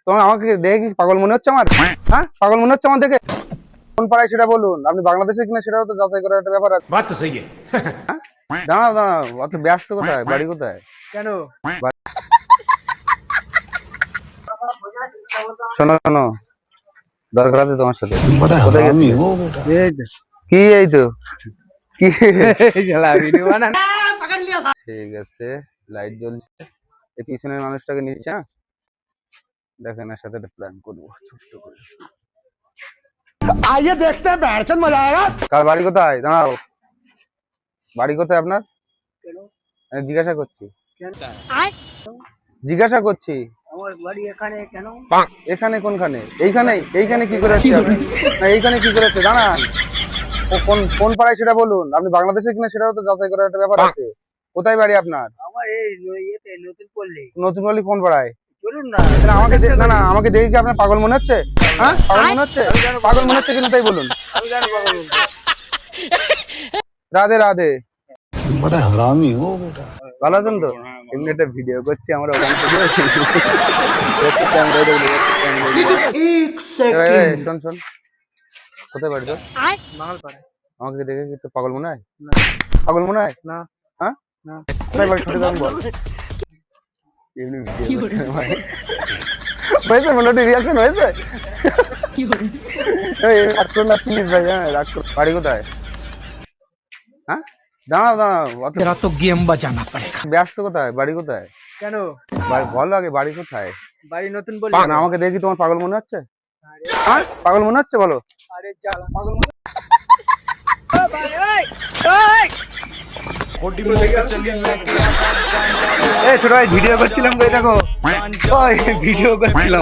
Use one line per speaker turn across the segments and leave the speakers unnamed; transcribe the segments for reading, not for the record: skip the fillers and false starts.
তোমার আমাকে দেখে কি পাগল মনে হচ্ছে আমার? হ্যাঁ, পাগল মনে হচ্ছে আমার দেখে? কোন পাড়ায় সেটা বলুন। আপনি বাংলাদেশে কিনা সেটাও তো যাচাই করার একটা ব্যাপার আছে।
बात तो सही है।
দাঁড়াও দাঁড়াও, অত ব্যস্ত কোথায়? বাড়ি কোথায়?
কেন?
শোনো শোনো, দরকার আছে তোমার সাথে। কি এই তো কি ঠিক আছে, লাইট জ্বলছে, এই পিছনের মানুষটাকে নিচ্ছে। হ্যাঁ, দেখেন এর সাথে একটা প্ল্যান করবো ছোট্ট করে।
आइए देखते हैं बैठचंद मजा आएगा।
কার বাড়ি কোথায়? দাঁড়াও, বাড়ি কোথায় আপনার? আমি জিজ্ঞাসা করছি, জিজ্ঞাসা করছি।
আমার বাড়ি এখানে। কেন?
এখানে কোনখানে? এইখানে? এইখানে কি করে আসছে আপনি? না এইখানে কি করে আসছে দাঁড়ান। ও কোন কোন পাড়ায় সেটা বলুন। আপনি বাংলাদেশে কিনা সেটাও তো যাচাই করার একটা ব্যাপার আছে। কোথায় বাড়ি আপনার?
আমার এই ইয়েতে নতুন পল্লী।
নতুন গলি কোন পাড়ায়?
চলুন না।
না আমাকে না না আমাকে দেখে কি আপনার পাগল মনে হচ্ছে? হ্যাঁ, পাগল মনে হচ্ছে? পাগল মনে হচ্ছে কিনা তাই বলুন।
আমি জানি পাগল বলতে।
রাধে রাধে।
बड़ा हरामी हो बेटा।
ভালো আছেন তো? এমনি একটা ভিডিও করছি আমরা ওখান থেকে। শোন শোন, কোথায় বাড়ি তোর?
বাঙালপাড়া।
আমাকে দেখে কি তোর পাগল মনে হয়?
না।
পাগল মনে হয়?
না।
হ্যাঁ,
না।
কোথায় বাড়ি সঠিক আমি বল। এমনি ভিডিও করছি ভাই। হয়েছে মোটামুটি রিয়াকশন হয়েছে? এই রাগ করো না প্লিজ ভাই, হ্যাঁ রাগ করো। বাড়ি কোথায়? হ্যাঁ, দাঁড়াও দাঁড়াও, অত
तेरा तो गेम बजाना पड़ेगा।
ব্যস্ত কোথায়? বাড়ি কোথায়?
কেন?
বলো আগে বাড়ি কোথায়?
বাড়ি নতুন পল্লী।
না আমাকে দেখি তোমার পাগল মনে হচ্ছে? হ্যাঁ, পাগল মনে হচ্ছে বলো।
আরে জ্বালা পাগল মনে।
এই ছোট ভাই ভিডিও করছিলাম কই দেখো। ওই ভিডিও করছিলাম।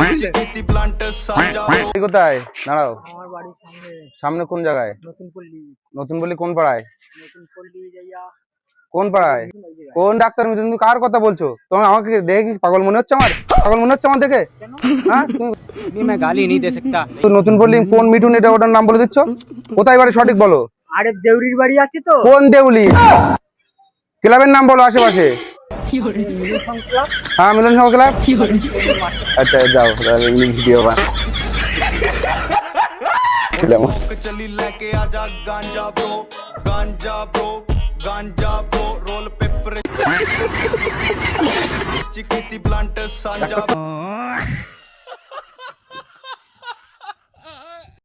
বাড়ি কোথায়? দাঁড়াও,
আমার বাড়ির সামনে
সামনে কোন জায়গায়?
নতুন পল্লী।
নতুন বলি কোন পাড়ায়?
নতুন পল্লী যাইয়া
কোন পাড়ায়? কোন ডাক্তার? তুমি কার কথা বলছো? তোমার আমাকে দেখে কি পাগল মনে হচ্ছে আমার? পাগল মনে হচ্ছে আমার দেখে? হ্যাঁ, তুমি
मैं गाली नहीं दे सकता।
নতুন বললি কোন মিঠুন, এটা ওটার নাম বলে দিচ্ছ? কোথায় বাড়ি সঠিক বলো।
আরে দেউরির বাড়ি আছে তো।
কোন দেউলি? ক্লাবের নাম বলো আশেপাশে। হ্যাঁ, মিলন সংঘ ক্লাব। আচ্ছা যাও, তাহলে ইংলিশ ভিডিও বানাও।
चली लेके आजा गांजा ब्रो रोल पेपर चिकी ब्लंट सांजा